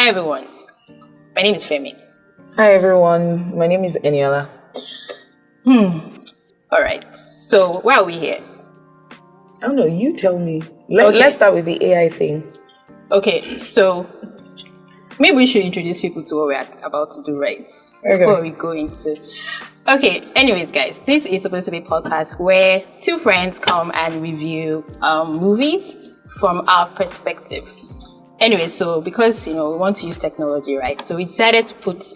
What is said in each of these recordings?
Hi everyone, my name is Femi. Hi everyone, my name is Eniola. Alright, so why are we here? I don't know, you tell me. Let's start with the AI thing. Okay, so maybe we should introduce people to what we're about to do, right? Okay. Before we go into... Okay, anyways guys, this is supposed to be a podcast where two friends come and review movies from our perspective. Anyway, so because, we want to use technology, right? So we decided to put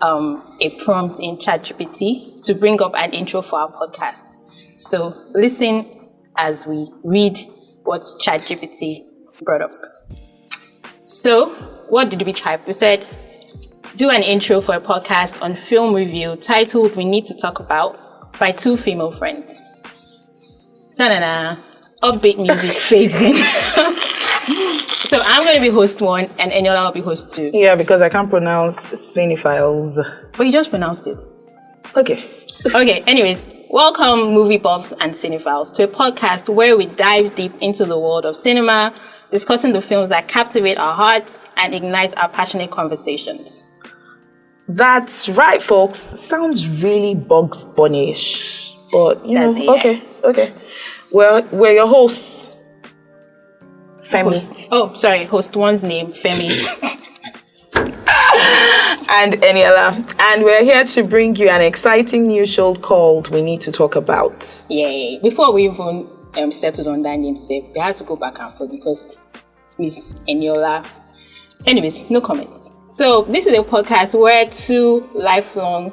a prompt in ChatGPT to bring up an intro for our podcast. So listen as we read what ChatGPT brought up. So what did we type? We said, do an intro for a podcast on film review titled We Need to Talk About by two female friends. Upbeat music fades in. So I'm going to be host one and Eniola will be host two. Yeah, because I can't pronounce cinephiles. But you just pronounced it. Okay, anyways, welcome movie buffs and cinephiles to a podcast where we dive deep into the world of cinema, discussing the films that captivate our hearts and ignite our passionate conversations. That's right, folks. Sounds really Bugs Bunny-ish. But, okay. Well, we're your hosts. Femi. Host one's name, Femi. And Eniola. And we're here to bring you an exciting new show called We Need to Talk About. Yay. Before we even settled on that name, we had to go back and forth because Miss Eniola. Anyways, no comments. So this is a podcast where two lifelong,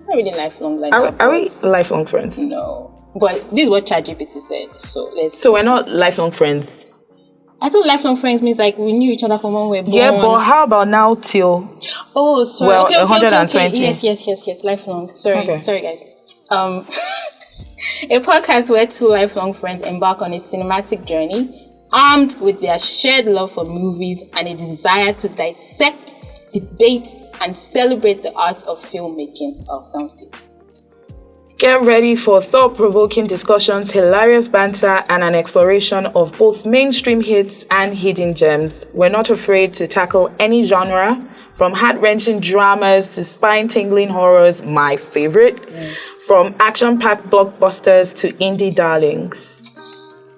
not really lifelong, like are we lifelong friends? No. But this is what ChatGPT said. So we're not lifelong friends. I thought lifelong friends means like we knew each other from when we were born. Yeah, but how about now till? Oh, sorry. Well, okay. 120. Yes. Lifelong. Sorry, Okay. Sorry, guys. A podcast where two lifelong friends embark on a cinematic journey, armed with their shared love for movies and a desire to dissect, debate, and celebrate the art of filmmaking. Oh, sounds deep. Get ready for thought-provoking discussions, hilarious banter, and an exploration of both mainstream hits and hidden gems. We're not afraid to tackle any genre, from heart-wrenching dramas to spine-tingling horrors, my favorite, from action-packed blockbusters to indie darlings.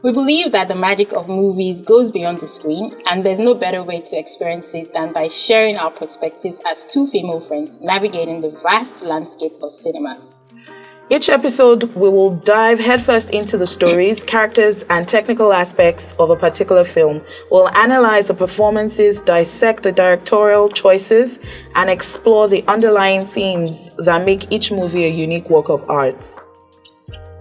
We believe that the magic of movies goes beyond the screen, and there's no better way to experience it than by sharing our perspectives as two female friends navigating the vast landscape of cinema. Each episode, we will dive headfirst into the stories, characters, and technical aspects of a particular film. We'll analyze the performances, dissect the directorial choices, and explore the underlying themes that make each movie a unique work of art.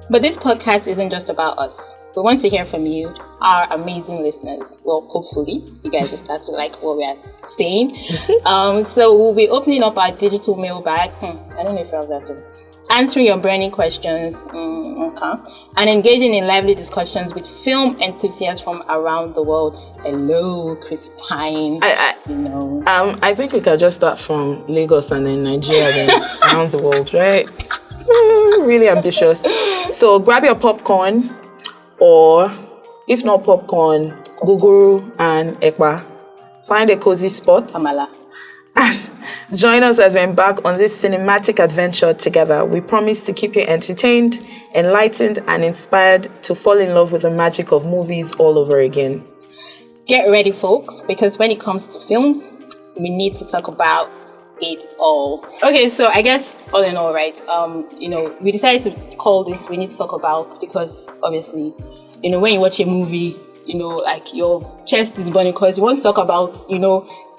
But this podcast isn't just about us. We want to hear from you, our amazing listeners. Well, hopefully, you guys will start to like what we are saying. So we'll be opening up our digital mailbag. I don't know if I have that too. Answering your burning questions, and engaging in lively discussions with film enthusiasts from around the world. Hello, Chris Pine. I think we can just start from Lagos and then Nigeria, then around the world, right? Really ambitious. So grab your popcorn, or if not popcorn, guguru and ekpa. Find a cozy spot. Amala. Join us as we embark on this cinematic adventure together. We promise to keep you entertained, enlightened, and inspired to fall in love with the magic of movies all over again. Get ready, folks, because when it comes to films, we need to talk about it all. Okay, so I guess all in all, right, we decided to call this We Need to Talk About because obviously, when you watch a movie, like your chest is burning because you want to talk about,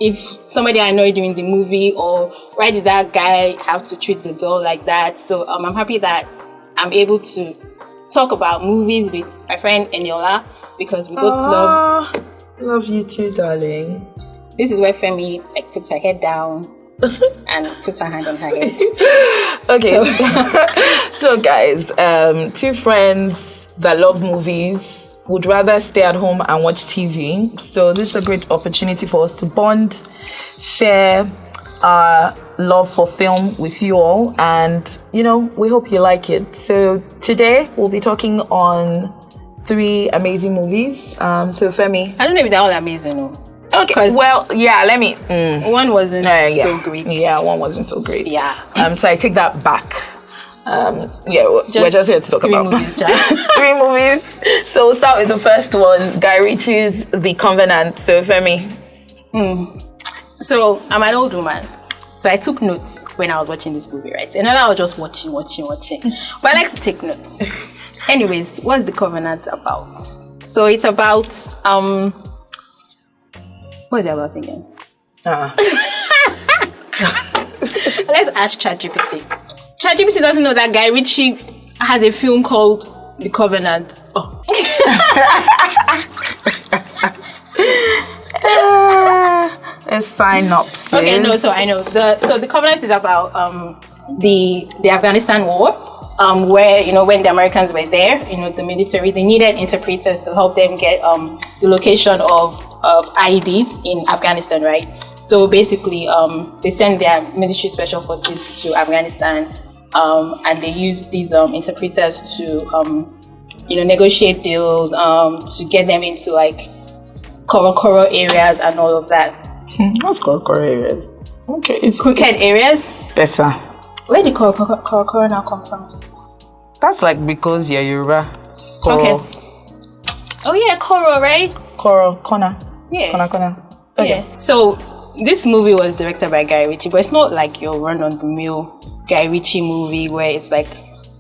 if somebody annoyed you in the movie, or why did that guy have to treat the girl like that? So I'm happy that I'm able to talk about movies with my friend Eniola because we both love you too, darling. This is where Femi puts her head down and puts her hand on her head. Okay, so guys, two friends that love movies would rather stay at home and watch TV. So this is a great opportunity for us to bond, share our love for film with you all, and we hope you like it. So today we'll be talking on 3 amazing movies. So Femi, I don't know if they're all amazing, no. Okay. Well, yeah. Let me. One wasn't so great. Yeah, one wasn't so great. Yeah. So I take that back. We're just here to talk about movies, 3 movies. So we'll start with the first one, Guy Ritchie's The Covenant. So Femi. So I'm an old woman. So I took notes when I was watching this movie, right? And then I was just watching. But I like to take notes. Anyways, what's The Covenant about? So it's about what is it about again? Let's ask ChatGPT. ChatGPT doesn't know that Guy Ritchie has a film called The Covenant. Oh. A synopsis. Okay, no, so I know. The Covenant is about the Afghanistan war, where, you know, when the Americans were there, you know, the military, they needed interpreters to help them get the location of IEDs in Afghanistan, right? So basically, they send their military special forces to Afghanistan, and they use these interpreters to, negotiate deals, to get them into like Korokoro areas and all of that. What's Korokoro areas? Okay, it's crooked areas. Better. Where did Korokoro now come from? That's like because you're Yoruba. Koro. Okay. Oh yeah, Koro, right? Koro, Kona. Yeah. Kona. Okay. Yeah. So this movie was directed by Guy Ritchie, but it's not like your run-on-the-mill Guy Ritchie movie where it's like,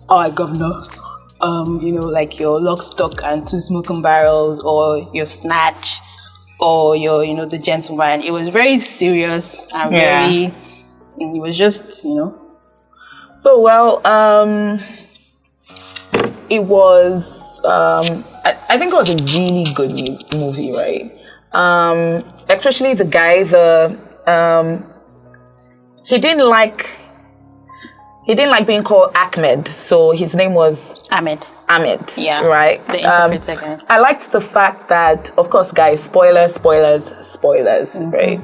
oh, governor, like your Lock, Stock and Two Smoking Barrels, or your Snatch, or your, The Gentleman. It was very serious and very. It was just, So it was. I think it was a really good movie, right? Especially the guy, he didn't like being called Ahmed, so his name was Ahmed. Yeah. Right? The interpreter guy. I liked the fact that, of course, guys, spoilers, right?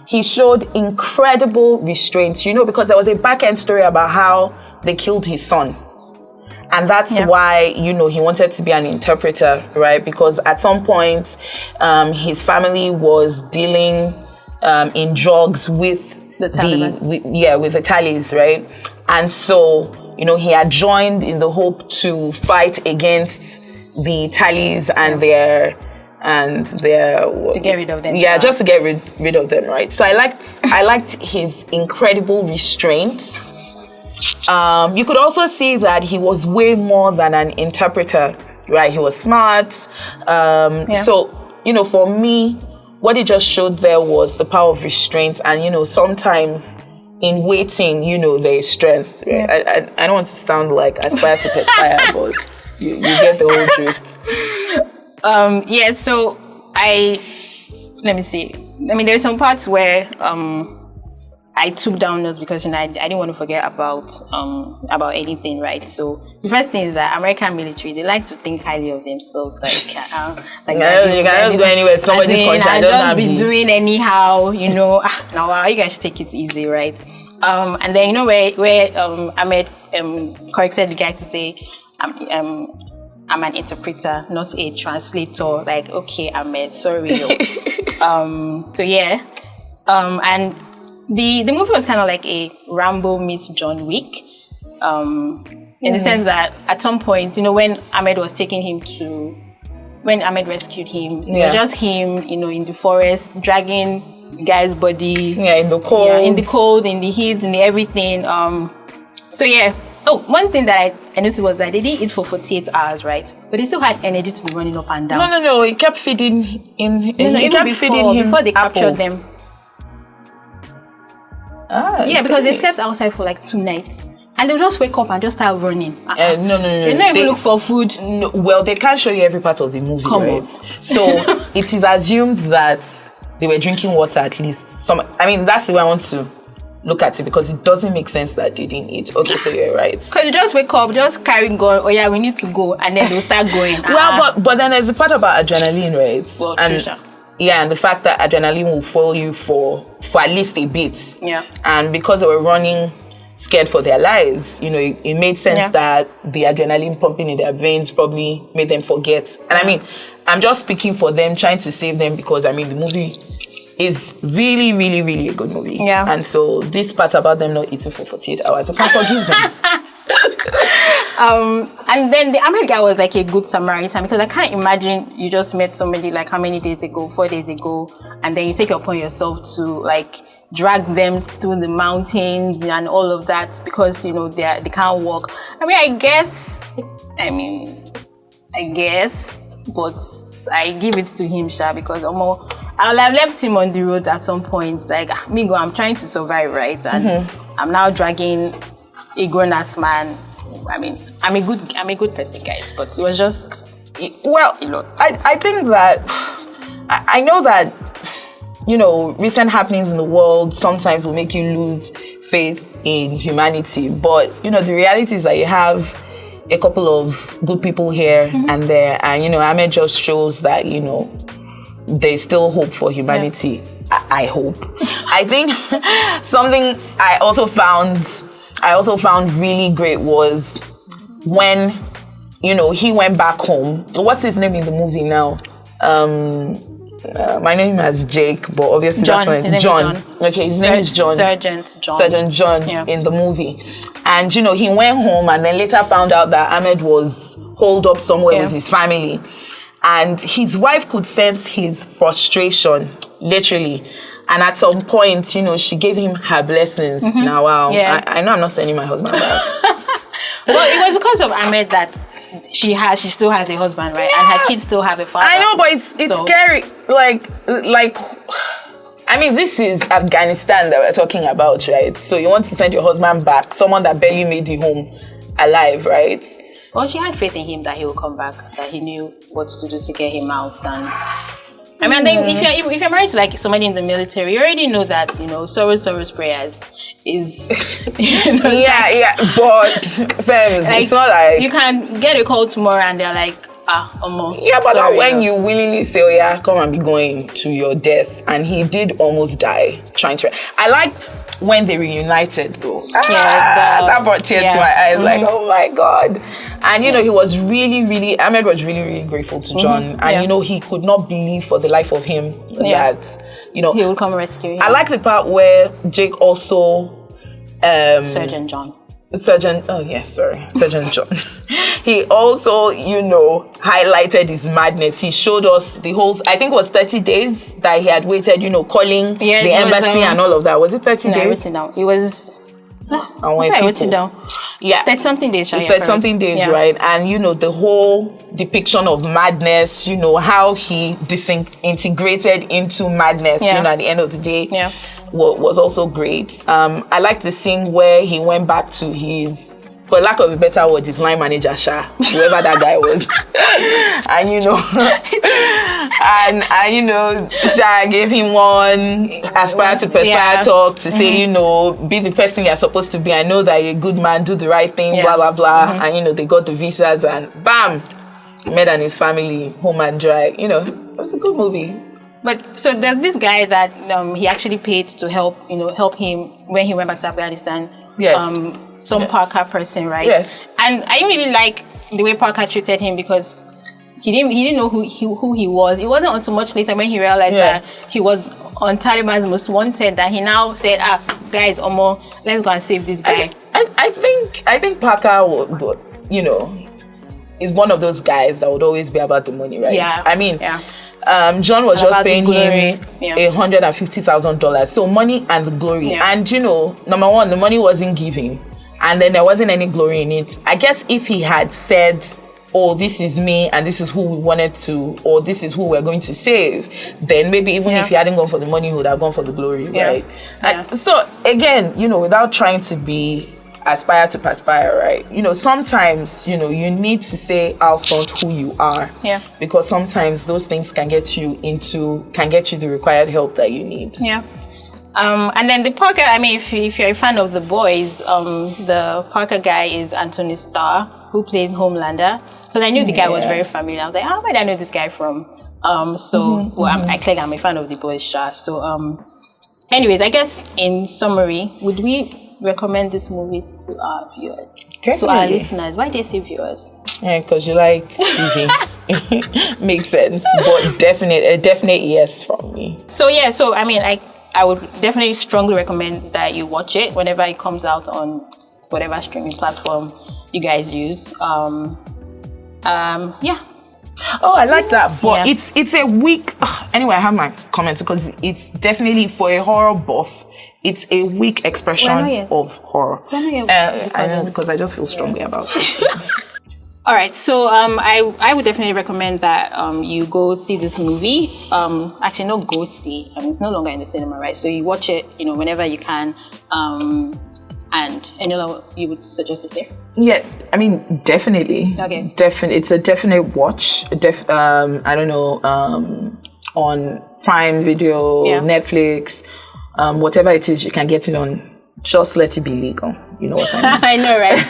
He showed incredible restraint, because there was a back-end story about how they killed his son. And that's why, he wanted to be an interpreter, right? Because at some point, his family was dealing in drugs with the Taliban. with the Talis, right? And so, he had joined in the hope to fight against the Talis and their to get rid of them. Yeah, just to get rid of them, right? So I liked his incredible restraint. You could also see that he was way more than an interpreter, right? He was smart. So, for me, what he just showed there was the power of restraint. And, sometimes in waiting, there is strength. Right? Yeah. I don't want to sound like aspire to perspire, but you get the whole drift. So let me see. I mean, there's some parts where I took down notes because I didn't want to forget about anything, right? So the first thing is that American military, they like to think highly of themselves, you cannot go anywhere. Somebody's country and just be doing anyhow, Now you guys should take it easy, right? And then where Ahmed corrected the guy to say, I'm an interpreter, not a translator. Like, okay, Ahmed, sorry. And the movie was kind of like a Rambo meets John Wick, in the sense that at some point, when Ahmed rescued him, it was just him, in the forest, dragging the guy's body. Yeah, in the cold. In the heat, in the everything. Oh, one thing that I noticed was that they didn't eat for 48 hours, right? But they still had energy to be running up and down. No. He kept feeding him. Before they captured them. Because they slept outside for like 2 nights. And they'll just wake up and just start running. No. They don't even look for food. No, well, they can't show you every part of the movie, right? So it is assumed that they were drinking water at least. That's the way I want to look at it, because it doesn't make sense that they didn't eat. Okay, so you're right. Because you just wake up, just carry gun. Oh yeah, we need to go, and then they'll start going. Well, but then there's a part about adrenaline, right? Well, and the fact that adrenaline will follow you for at least a bit. Yeah. And because they were running scared for their lives. You know, it made sense that the adrenaline pumping in their veins probably made them forget. And I mean, I'm just speaking for them, trying to save them, because I mean, the movie is really, really, really a good movie. Yeah. And so this part about them not eating for 48 hours, we can forgive them. And then the Ahmed guy was like a good Samaritan, because I can't imagine you just met somebody like how many days ago, 4 days ago, and then you take it upon yourself to like drag them through the mountains and all of that because, you know, they can't walk. I guess, but I give it to him, Sha, because I'll have left him on the road at some point. Like, I'm trying to survive, right? And I'm now dragging a grown-ass man. I mean, I'm a good person, guys, but it was just a lot. I think that I know that, you know, recent happenings in the world sometimes will make you lose faith in humanity, but you know, the reality is that you have a couple of good people here and there, and you know, Ahmed just shows that, you know, there's still hope for humanity. I hope. I think something I also found really great was when, you know, he went back home. What's his name in the movie now? My name is Jake, but obviously John. That's John. Okay, his name is John. Sergeant John in the movie. And you know, he went home and then later found out that Ahmed was holed up somewhere with his family. And his wife could sense his frustration, literally. And at some point, you know, she gave him her blessings. Now, wow. I know I'm not sending my husband back. Well, it was because of Ahmed that she still has a husband, right? And her kids still have a father. I know, but it's scary. Like, I mean, this is Afghanistan that we're talking about, right? So you want to send your husband back, someone that barely made you home alive, right? Well, she had faith in him that he would come back, that he knew what to do to get him out. And I mean, then if you're married to like somebody in the military, you already know that, you know, sorrow's prayers is, you know, but fam, like, it's not like you can get a call tomorrow and they're like, but sorry, when you willingly say, oh yeah, come and be going to your death, and he did almost die trying to. I liked when they reunited though. That brought tears to my eyes. Like, oh my god. And you know, he was Ahmed was really grateful to John, and you know, he could not believe for the life of him that, you know, he will come rescue him. I like the part where Jake also Sergeant John. Sergeant John. He also, you know, highlighted his madness. He showed us the whole, I think it was 30 days that he had waited, you know, calling the embassy and all of that. Was it 30 days? I wrote it down. It was... I wrote it down. Yeah. 30-something days. 30-something days, right? And, you know, the whole depiction of madness, you know, how he disintegrated into madness, you know, at the end of the day. Yeah. Was also great. I liked the scene where he went back to his, for lack of a better word, his line manager, Sha, whoever that guy was. And you know, and you know, Sha gave him one aspire to perspire talk to say, you know, be the person you're supposed to be. I know that you're a good man, do the right thing, blah blah blah. And you know, they got the visas and bam, Med and his family home and dry. You know, it was a good movie. But so there's this guy that he actually paid to help him when he went back to Afghanistan. Yes. Some Parker person, right? Yes. And I really like the way Parker treated him because he didn't know who he was. It wasn't until much later when he realized that he was on Taliban's most wanted that he now said, guys, let's go and save this guy. I think Parker would, you know, is one of those guys that would always be about the money, right? Yeah. I mean, John was just paying him $150,000. So money and the glory. Yeah. And you know, number one, the money wasn't giving. And then there wasn't any glory in it. I guess if he had said, oh, this is me and this is who we wanted to, or this is who we're going to save, then maybe even if he hadn't gone for the money, he would have gone for the glory, right? So again, you know, without trying to be aspire to perspire, right? You know, sometimes, you know, you need to say out front who you are. Yeah. Because sometimes those things can get you the required help that you need. Yeah. And then the Parker, I mean, if you're a fan of The Boys, the Parker guy is Anthony Starr, who plays Homelander. Because I knew the guy was very familiar. I was like, how did I know this guy from? I'm a fan of The Boys, Sha. So, anyways, I guess in summary, would we recommend this movie to our viewers? Definitely. To our listeners. Why do you say viewers? Yeah, because you like TV. Makes sense. But a definite yes from me. So I mean, I would definitely strongly recommend that you watch it whenever it comes out on whatever streaming platform you guys use. Yeah. Oh, I like that. But it's a weak. Anyway, I have my comments because it's definitely for a horror buff. It's a weak expression of horror. I know because I just feel strongly about it. All right, so I would definitely recommend that you go see this movie. Actually, not go see. I mean, it's no longer in the cinema, right? So you watch it, whenever you can. And any other you would suggest to say? Yeah, I mean, definitely. Okay. It's a definite watch. I don't know, on Prime Video, Netflix, whatever it is, you can get it on. Just let it be legal. You know what I mean? I know, right?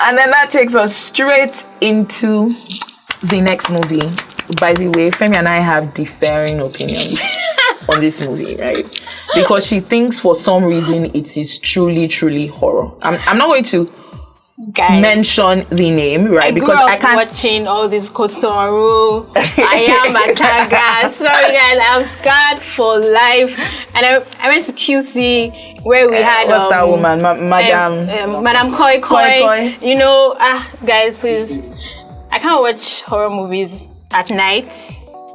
And then that takes us straight into the next movie. By the way, Femi and I have differing opinions on this movie, right? Because she thinks for some reason it is truly, truly horror. I'm not going to mention the name, right? Because I can't watching all these Kotsoru, I am a Taga. Sorry guys, I'm scarred for life. And I went to QC where we had what's that woman? Madam Koi Koi. Guys, please. I can't watch horror movies at night,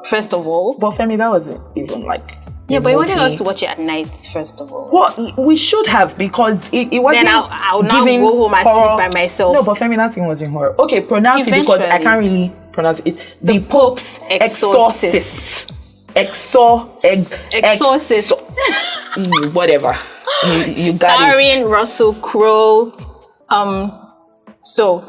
first of all. But Femi, that wasn't even like. Yeah, but you wanted us to watch it at night, first of all. Well, we should have, because it wasn't. Then I'll now go home and sleep by myself. No, but Femi, that thing was in horror. Okay, pronounce it because I can't really pronounce it. It's the Pope's Exorcist. Exorcist. Whatever. You got Starring Russell Crowe. So,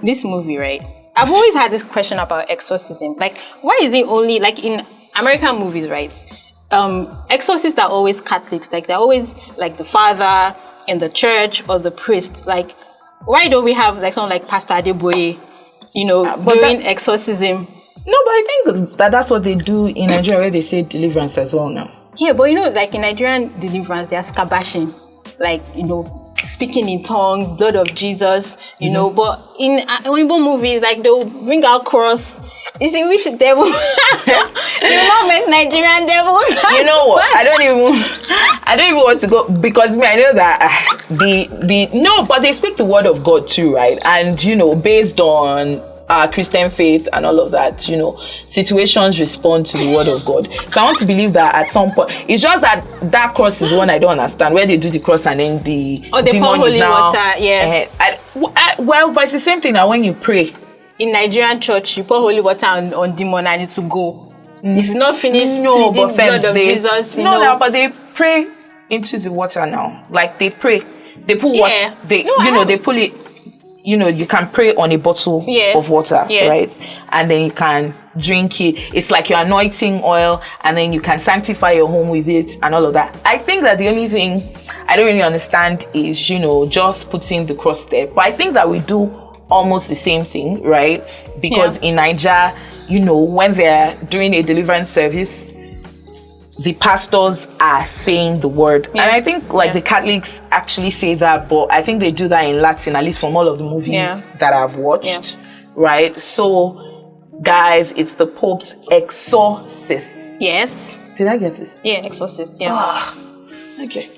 this movie, right? I've always had this question about exorcism. Like, why is it only, like in American movies, right? Exorcists are always Catholics. Like, they're always like the father in the church or the priest. Like, why don't we have like someone like Pastor Adeboye, doing exorcism? No, but I think that's what they do in Nigeria, where they say deliverance as well now. Yeah, but like in Nigerian deliverance, they are scabashing. Like, speaking in tongues, blood of Jesus, but in Igbo movies, like they'll bring out cross. You see, which devil? You know, Nigerian devil. You know what? I don't even want to go, because I know that but they speak the word of God too, right? And based on Christian faith and all of that, situations respond to the word of God. So I want to believe that at some point, it's just that cross is one I don't understand, where they do the cross and then the demon holy is now water, yeah. Well, but it's the same thing now when you pray. In Nigerian church, you pour holy water on demon and it will go. If not finished, no, but blood of Jesus, but they pray into the water now. Like they pray, they put water. They pull it. You can pray on a bottle of water, right? And then you can drink it. It's like you're anointing oil, and then you can sanctify your home with it and all of that. I think that the only thing I don't really understand is, just putting the cross there. But I think that we do almost the same thing, right? Because in Nigeria, when they're doing a deliverance service, the pastors are saying the word. And I think the Catholics actually say that, but I think they do that in Latin, at least from all of the movies that I've watched, right? So, guys, it's the Pope's Exorcist. Yes. Did I get it? Yeah, Exorcist, yeah. Okay.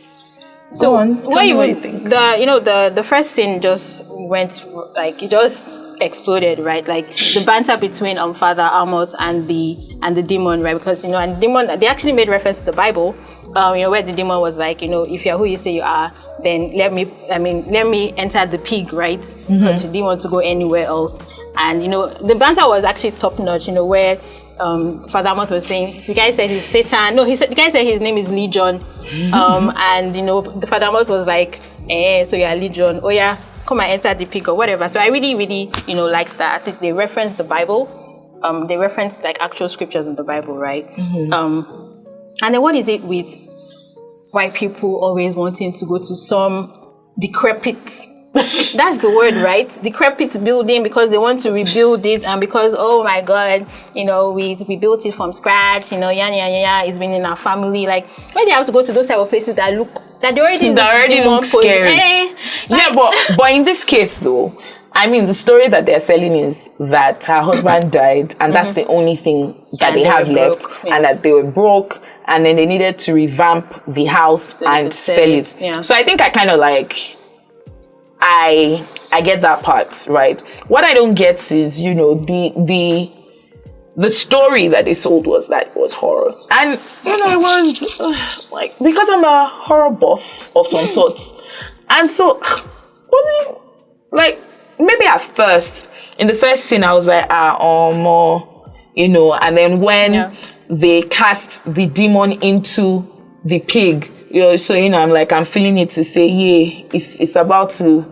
So, go on. What you think? The first scene just went, like, it just exploded, right? Like the banter between Father Almoth and the demon, right? Because and the demon, they actually made reference to the Bible, where the demon was like, if you're who you say you are, then let me enter the pig, right? Because you didn't want to go anywhere else. And the banter was actually top notch, where Father Almoth was saying, the guy said he's Satan. No, the guy said his name is Legion. And the Father Almoth was like, so you're Legion. Oh yeah, come and enter the pig or whatever. So I really, really, liked that. At least they referenced the Bible. They referenced like actual scriptures in the Bible, right? And then what is it with white people always wanting to go to some decrepit That's the word, right? Decrepit building, because they want to rebuild it, and because, oh my God, we built it from scratch, it's been in our family. Like, why do you have to go to those type of places that they already look scary? But in this case though, I mean, the story that they're selling is that her husband died, and that's the only thing that they have left, and that they were broke, and then they needed to revamp the house and sell it. Yeah. So I think I kind of like, I get that part, right? What I don't get is, the story that they sold was that it was horror. And, it was like, because I'm a horror buff of some sorts. And so, wasn't like, maybe at first, in the first scene, I was like, and then when they cast the demon into the pig, so I'm feeling it to say, yeah, it's about to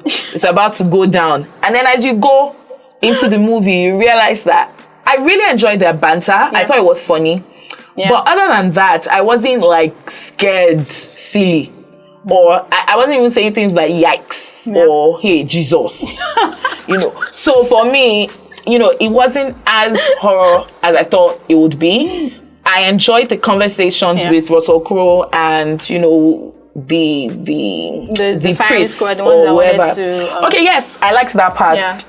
go down. And then as you go into the movie, you realize that I really enjoyed their banter. Yeah. I thought it was funny. Yeah. But other than that, I wasn't like scared, silly. Or I wasn't even saying things like yikes or hey, Jesus. So for me, it wasn't as horror as I thought it would be. I enjoyed the conversations with Russell Crowe and, the firing squad, the ones that wanted to... Okay, yes, I liked that part. Yeah.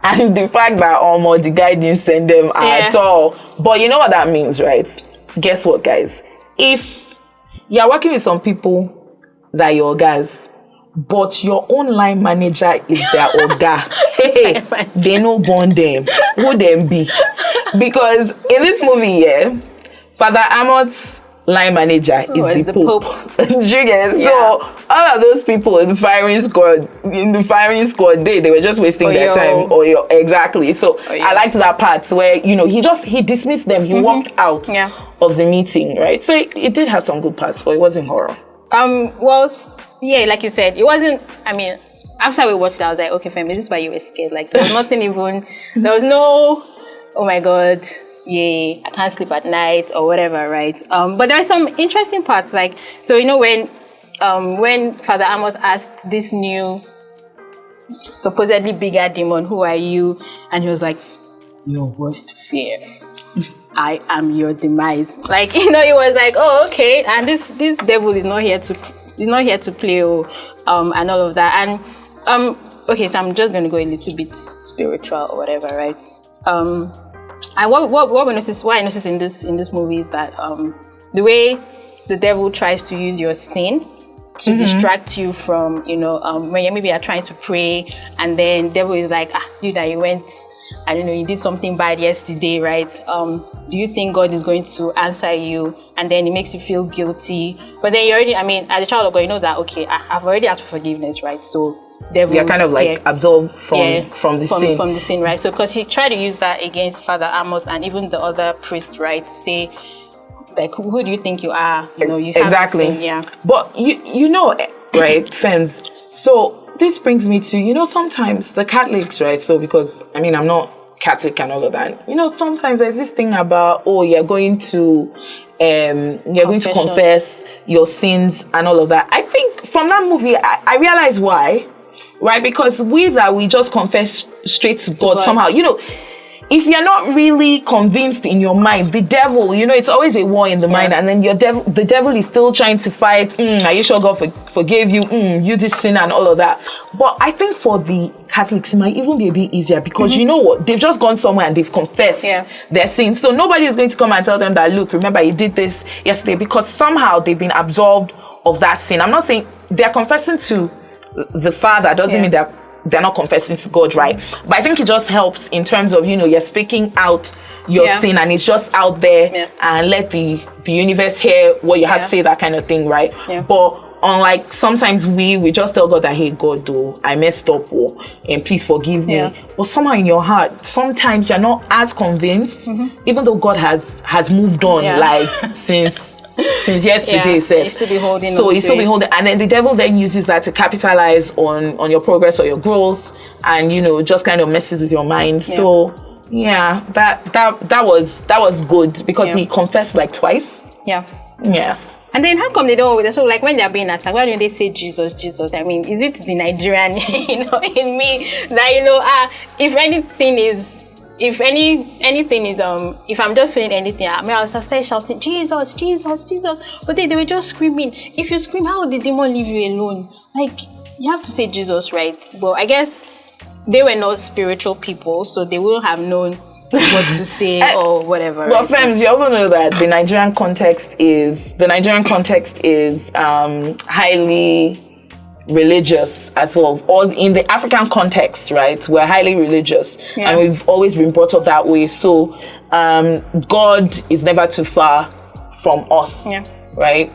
And the fact that the guy didn't send them at all. But you know what that means, right? Guess what, guys? If you're working with some people that your guys, but your own line manager is their oga, hey, they no bond them. Who them be? Because in this movie, Father Amot's line manager is the Pope. Do you get? Yeah. So all of those people in the firing squad, they were just wasting their time. Exactly. So I liked that part where he dismissed them. He walked out of the meeting, right? So it did have some good parts, but it wasn't horror. Like you said, it wasn't. I mean, after we watched it, I was like, okay, fam, is this why you were scared? Like, there was nothing even. There was no, oh my God, I can't sleep at night or whatever, right? But there are some interesting parts, like, so when Father Amos asked this new, supposedly bigger demon, who are you? And he was like, your worst fear. I am your demise. Like, it was like, oh, okay, and this devil is not here to play, and all of that. And okay, so I'm just gonna go a little bit spiritual or whatever, right? And what I noticed in this movie is that the way the devil tries to use your sin to distract you from, when you maybe are trying to pray, and then devil is like, you went, I don't know, you did something bad yesterday, right? Do you think God is going to answer you? And then it makes you feel guilty. But then you already, as a child of God, you know that, okay, I've already asked for forgiveness, right? So devil, you're kind of like absolved from the sin. From the sin, right? So because he tried to use that against Father Amos and even the other priest, right? Say, like, who do you think you are? You have exactly. Sin, yeah. But right, friends. So this brings me to, sometimes the Catholics, right? So because I'm not Catholic and all of that. Sometimes there's this thing about, you're going to confess your sins and all of that. I think from that movie, I realize why, right? Because we just confess straight to God somehow. If you're not really convinced in your mind, the devil, it's always a war in the mind, and then the devil is still trying to fight. Are you sure God forgave you? You this sinner and all of that. But I think for the Catholics, it might even be a bit easier because you know what? They've just gone somewhere and they've confessed their sins. So nobody is going to come and tell them that, look, remember you did this yesterday, because somehow they've been absolved of that sin. I'm not saying they're confessing to the Father, doesn't mean they're not confessing to God, right? But I think it just helps in terms of, you're speaking out your sin and it's just out there and let the universe hear what you have to say, that kind of thing, right? Yeah. But unlike sometimes we just tell God that, hey, God, though, I messed up, and please forgive me. But somehow in your heart, sometimes you're not as convinced, even though God has moved on, like since yesterday, he's still be holding. And then the devil then uses that to capitalize on your progress or your growth, and just kind of messes with your mind. So that was good because he confessed like twice. And then how come they don't? So like when they're being attacked, why don't they say Jesus, Jesus? I mean, is it the Nigerian, in me that if anything is, if I'm just feeling anything, I mean, I'll start shouting Jesus, Jesus, Jesus. But they were just screaming. If you scream, how would the demon leave you alone? Like you have to say Jesus, right? But I guess they were not spiritual people, so they wouldn't have known what to say or whatever. Well, friends, you also know that the Nigerian context is highly religious as well. Or in the African context, right? We're highly religious, and we've always been brought up that way. So God is never too far from us, right?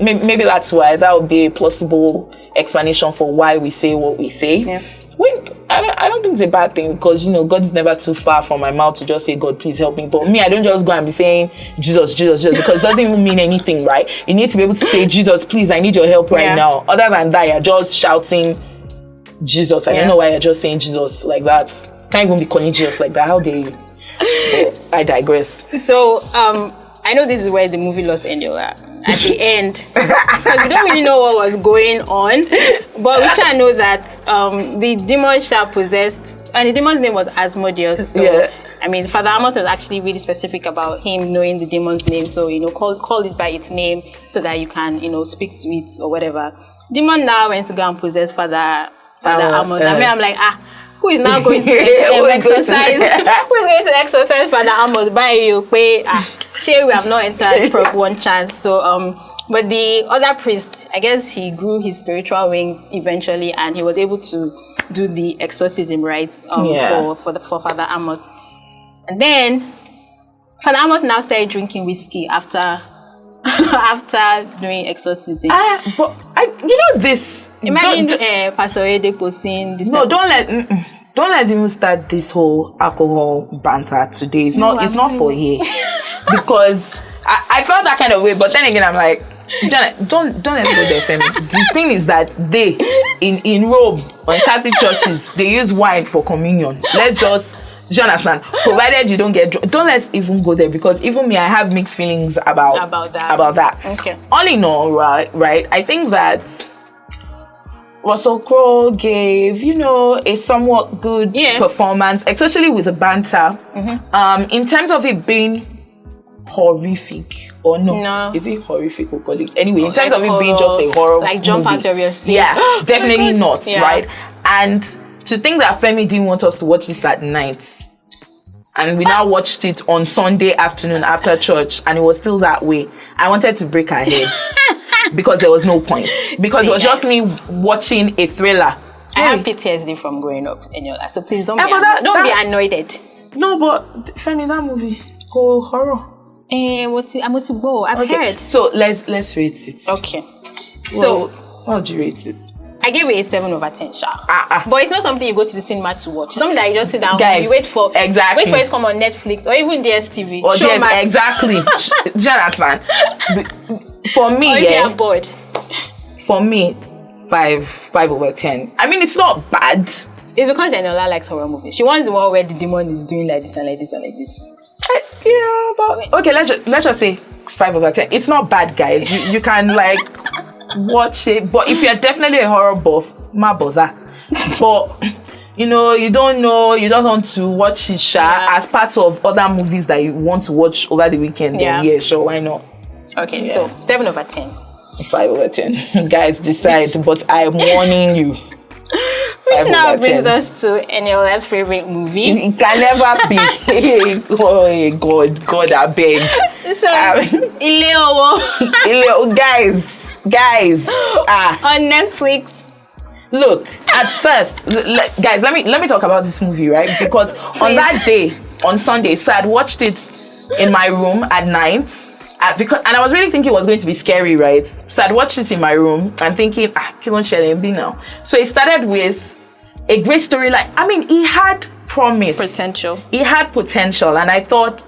Maybe that's why that would be a plausible explanation for why we say what we say. Yeah. I don't think it's a bad thing, because God is never too far from my mouth to just say, God, please help me. But me, I don't just go and be saying Jesus, Jesus, Jesus, because it doesn't even mean anything, right? You need to be able to say, Jesus, please, I need your help right now. Other than that, you're just shouting Jesus. I don't know why you're just saying Jesus like that. Can't even be calling Jesus like that. How dare you? But I digress. So I know this is where the movie lost Eniola at the end, because we don't really know what was going on, but we shall know that the demon shall possessed, and the demon's name was Asmodeus. So I mean, Father Amos was actually really specific about him knowing the demon's name. So call it by its name so that you can speak to it or whatever. Demon now went to go and possess Father Amos. I mean, I'm like, who is now going to exercise? Who is going to exercise Father Amos by you? Sure, we have not entered Prop 1 chance. So, but the other priest, I guess he grew his spiritual wings eventually, and he was able to do the exorcism, right? For Father Amos. And then Father Amos now started drinking whiskey after doing exorcism. This. Imagine Pastor Oyedepo saying this. No, don't let him start this whole alcohol banter today. It's not for here. Because I felt that kind of way, but then again, I'm like, Janet, don't let's go there, Femi. The thing is that they in Rome, on Catholic churches, they use wine for communion. Let's just, do you understand? Provided you don't get drunk, don't let's even go there, because even me, I have mixed feelings about that. Okay. All in all, right? I think that Russell Crowe gave, a somewhat good performance, especially with the banter. Mm-hmm. In terms of it being horrific, or no? Is it horrific or call it? Anyway, in terms of it being just a horror, like jump movie, out of your seat. Yeah, definitely not, right? And to think that Femi didn't want us to watch this at night, and we now watched it on Sunday afternoon after church, and it was still that way. I wanted to break her head. Because there was no point. Because it was just me watching a thriller. I have PTSD from growing up, Eniola, so please don't be annoyed. No, but Femi, that movie, horror. I've heard. So let's rate it. Okay. So how would you rate it? I gave it a 7 over 10, But it's not something you go to the cinema to watch. Something that you just sit down, guys, you wait for it to come on Netflix or even DSTV. Or exactly. Do you understand? For me, or if you're bored. For me, 5 over 10. I mean, it's not bad. It's because Eniola likes horror movies. She wants the one where the demon is doing like this and like this and like this. Yeah, but okay, let's just say 5 over 10. It's not bad, guys. You can watch it, but if you're definitely a horror buff, ma bother. But you don't know, you don't want to watch it as part of other movies that you want to watch over the weekend. Then sure, why not? Okay, so 7 over 10. 5 over 10. Guys, decide, but I'm warning you. Which now brings us to Eniola's favorite movie. It can never be. Oh God, I beg. So, Ileo, guys. On Netflix. Look, at first, guys, let me talk about this movie, right? Because on that day, on Sunday, so I'd watched it in my room at night. And I was really thinking it was going to be scary, right? So I'd watched it in my room and thinking, Kilon Shelembi now. So it started with a great storyline. I mean, he had promise. Potential. He had potential. And I thought,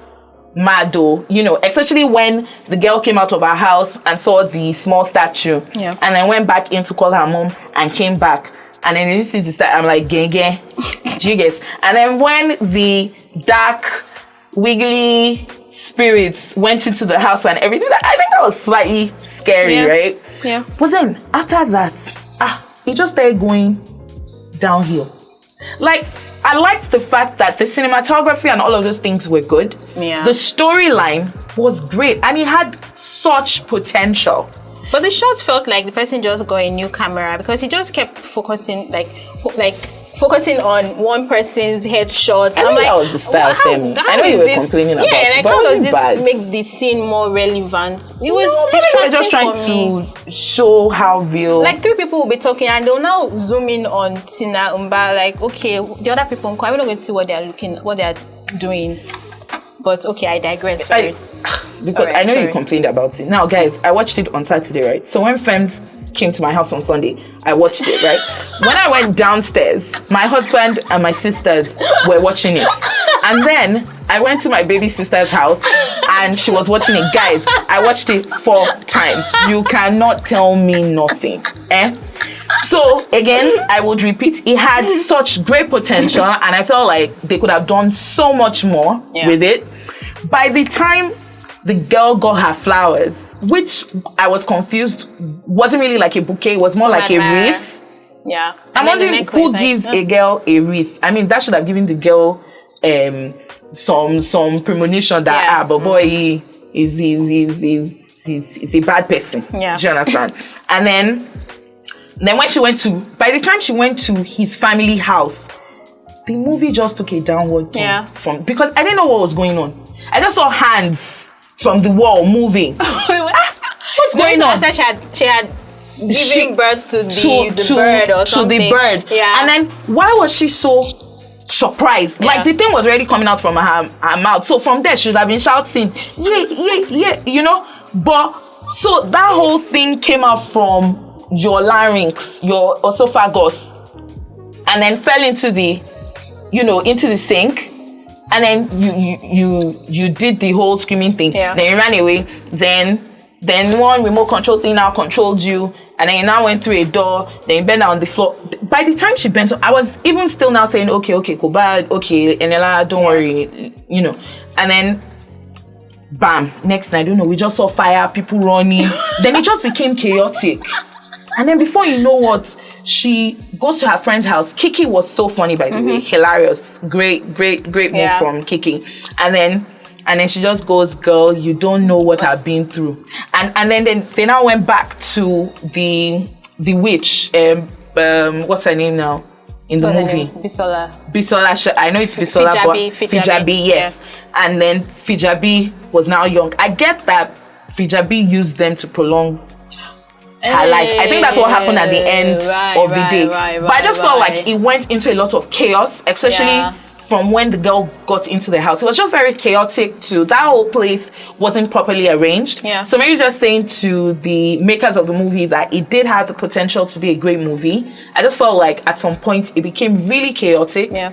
Mado, especially when the girl came out of her house and saw the small statue. Yeah. And then went back in to call her mom and came back. And then you see this, I'm like, genge, jiggets. And then when the dark, wiggly spirits went into the house and everything. I think that was slightly scary, right? Yeah. But then after that, it just started going downhill. Like, I liked the fact that the cinematography and all of those things were good. Yeah. The storyline was great and it had such potential. But the shots felt like the person just got a new camera because he just kept focusing focusing on one person's headshot. I think that was the style, Femi. I know you were complaining about it, like but how does it this bad? make the scene more relevant? It was They were just trying to show how real. Like 3 people will be talking and they'll now zoom in on Tina Umba, like, okay, the other people, I'm not going to see what they're doing. But okay, I digress, right? Because I know you complained about it. Now, guys, I watched it on Saturday, right? So when friends came to my house on Sunday, I watched it, right? When I went downstairs, my husband and my sisters were watching it. And then I went to my baby sister's house and she was watching it. Guys, I watched it 4 times. You cannot tell me nothing. So again, I would repeat, it had such great potential and I felt like they could have done so much more with it. By the time the girl got her flowers, which I was confused, wasn't really like a bouquet, it was more like a wreath. Yeah. I'm wondering who gives a girl a wreath. I mean, that should have given the girl some premonition that but boy is a bad person. Yeah. Do you understand? And then when she went to, by the time she went to his family house, the movie just took a downward turn because I didn't know what was going on. I just saw hands from the wall moving. What's going on? She had given birth to the bird or something. To the bird. Yeah. And then why was she so surprised? Yeah. Like the thing was already coming out from her mouth. So from there she should have been shouting, yeah, you know. But so that whole thing came out from your larynx, your esophagus, and then fell into the sink. And then you did the whole screaming thing. Yeah. Then you ran away. Then one remote control thing now controlled you. And then you now went through a door. Then you bent down on the floor. By the time she bent, I was even still now saying, okay, Kobad, okay, Enela, don't worry, you know. And then, bam, next night, I don't know, we just saw fire, people running. Then it just became chaotic. And then before you know what, she goes to her friend's house. Kiki was so funny, by the way, hilarious, great move from Kiki. And then she just goes, girl, you don't know what I've been through. And then they now went back to the witch. What's her name now in the movie? Bisola. I know it's Bisola, but Fijabi, yes. Yeah. And then Fijabi was now young. I get that Fijabi used them to prolong her life. I think that's what happened at the end of the day. But I just felt like it went into a lot of chaos, especially from when the girl got into the house. It was just very chaotic too. That whole place wasn't properly arranged. Yeah. So maybe just saying to the makers of the movie that it did have the potential to be a great movie. I just felt like at some point it became really chaotic. Yeah.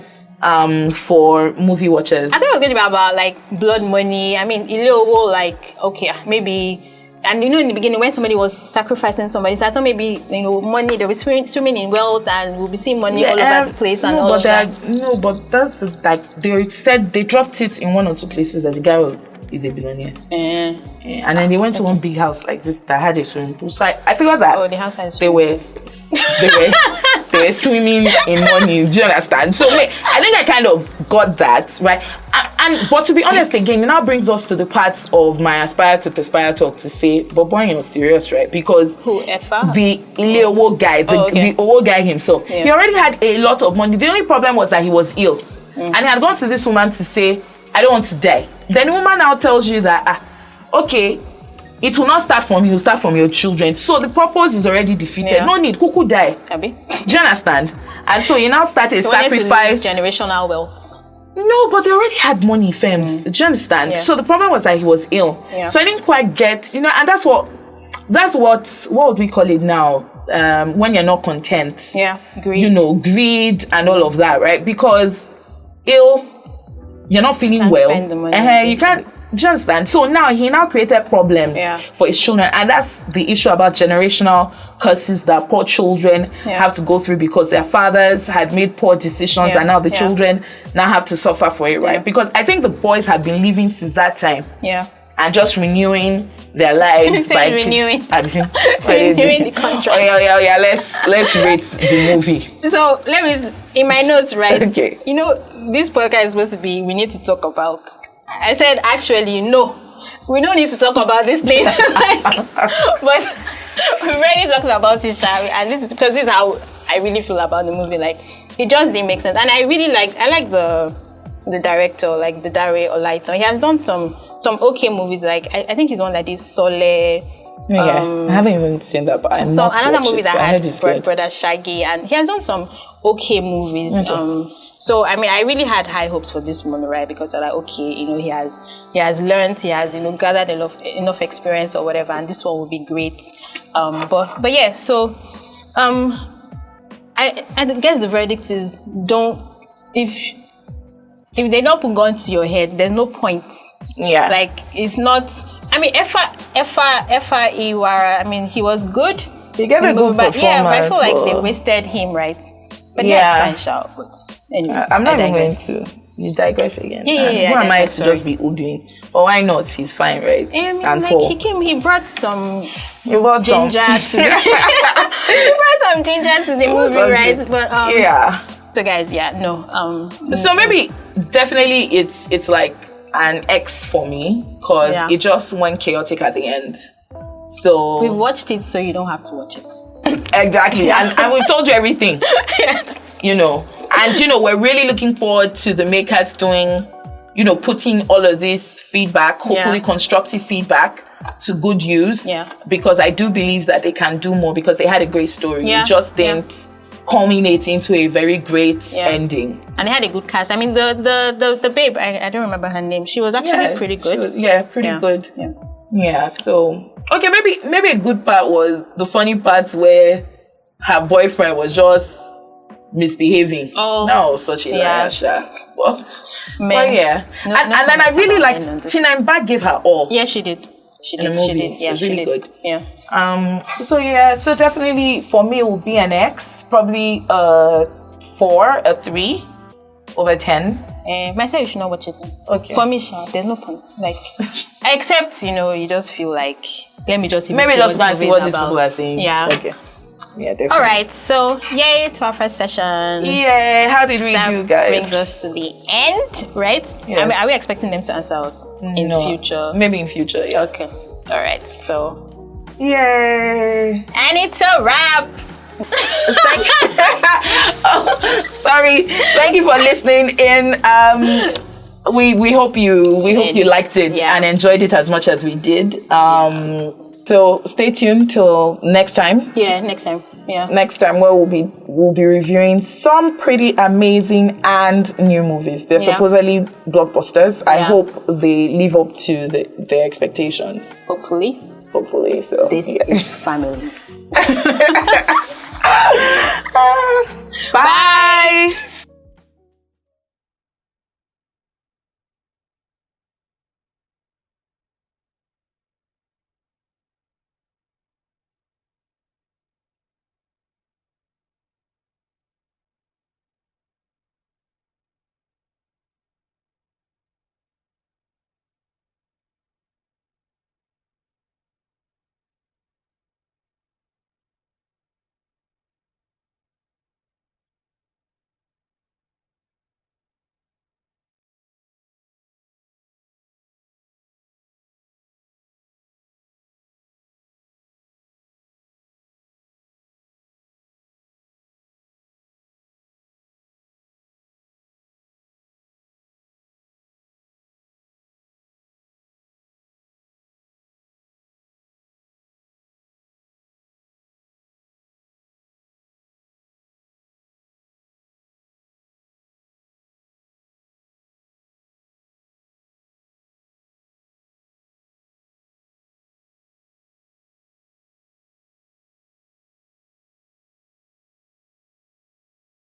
For movie watchers. I think it was good about like blood money. I mean, like, okay, maybe. And in the beginning, when somebody was sacrificing somebody, so I thought maybe money. They were swimming in wealth, and we'll be seeing money all over the place and all of that. No, but that's like they said they dropped it in 1 or 2 places that the guy is a billionaire. And then they went to one big house like this that had a swimming pool. So I figured that the house has they were swimming in money. Do you understand? So I think I kind of got that right. But to be honest, again, it now brings us to the parts of my aspire to perspire talk to say, but boy, you're serious, right? Because the Ileowo guy, the Owo guy himself, he already had a lot of money. The only problem was that he was ill, and he had gone to this woman to say, I don't want to die. Then the woman now tells you that, okay, it will not start from you, it will start from your children. So the purpose is already defeated. Yeah. No need, kuku die. Do you understand? And so you now start a sacrifice. Generational wealth. No, but they already had money, firms. Do you understand? Yeah. So the problem was that he was ill. Yeah. So I didn't quite get, and that's what would we call it now? When you're not content. Yeah, greed. Greed and all of that, right? Because ill, you're not feeling well. Spend the money You can't do you understand? So now he created problems for his children, and that's the issue about generational curses that poor children have to go through because their fathers had made poor decisions, and now the children now have to suffer for it, right? Because I think the boys had been living since that time, and just renewing their lives by renewing the contract. Yeah. Let's rate the movie. So let me in my notes, right? Okay. You know, this podcast is supposed to be we need to talk about. I said, actually, no, we don't need to talk about this thing. But we already talked about it, shall we? And this is because this is how I really feel about the movie. Like, it just didn't make sense. And I like the director, like the Dare Olaito. He has done some okay movies. Like, I think he's the one that did Sole. I haven't even seen that, but so another movie that had Brother Shaggy, and he has done some okay movies. So I mean, I really had high hopes for this movie, right? Because they're like, okay, you know, he has learned, he has, you know, gathered enough experience or whatever, and this one will be great. But yeah, so I guess the verdict is if they don't put gun to your head, there's no point. Yeah. Like, it's not. I mean, Efa Iwara, I mean, he was good. He gave a good performance. Yeah, but I feel like they wasted him, right? But yeah, it's fine, Shao. But anyways, I'm not even going to. You digress again. Yeah. Who am I to just be oogling? Or why not? He's fine, right? I mean, like, he brought some ginger to the movie, right? But So guys, so maybe definitely it's like an X for me because it just went chaotic at the end. So we've watched it, so you don't have to watch it. Exactly, and we've told you everything. You know, and you know, we're really looking forward to the makers doing, you know, putting all of this feedback, hopefully constructive feedback, to good use. Because I do believe that they can do more because they had a great story. It just didn't culminate into a very great ending. And they had a good cast. I mean, the babe, I don't remember her name. She was actually pretty good. Pretty good. Yeah. So okay, maybe a good part was the funny parts where her boyfriend was just misbehaving. That was such a liar. But yeah. And then I really liked Tina Embark gave her all. Yeah, she did. She did. In the movie. She did. Yeah, it was really good. Yeah. So definitely for me it will be an X, probably a 4, a 3 over 10. Myself, you should not watch it. Okay. For me, there's no point. Like, except, you know, you just feel like, let me just see maybe just go and see what these people are saying. Yeah. Okay. Yeah, definitely. All right. So, yay to our first session. Yeah. How did we do, guys? That brings us to the end, right? Yes. I mean, are we expecting them to answer us in future? Maybe in future, yeah. Okay. All right. So. Yay. And it's a wrap. Sorry. Thank you for listening in. We hope you liked it and enjoyed it as much as we did. So stay tuned till next time. Yeah, next time. Yeah. Next time where we'll be reviewing some pretty amazing and new movies. They're supposedly blockbusters. I hope they live up to their expectations. Hopefully. So this is family. Bye.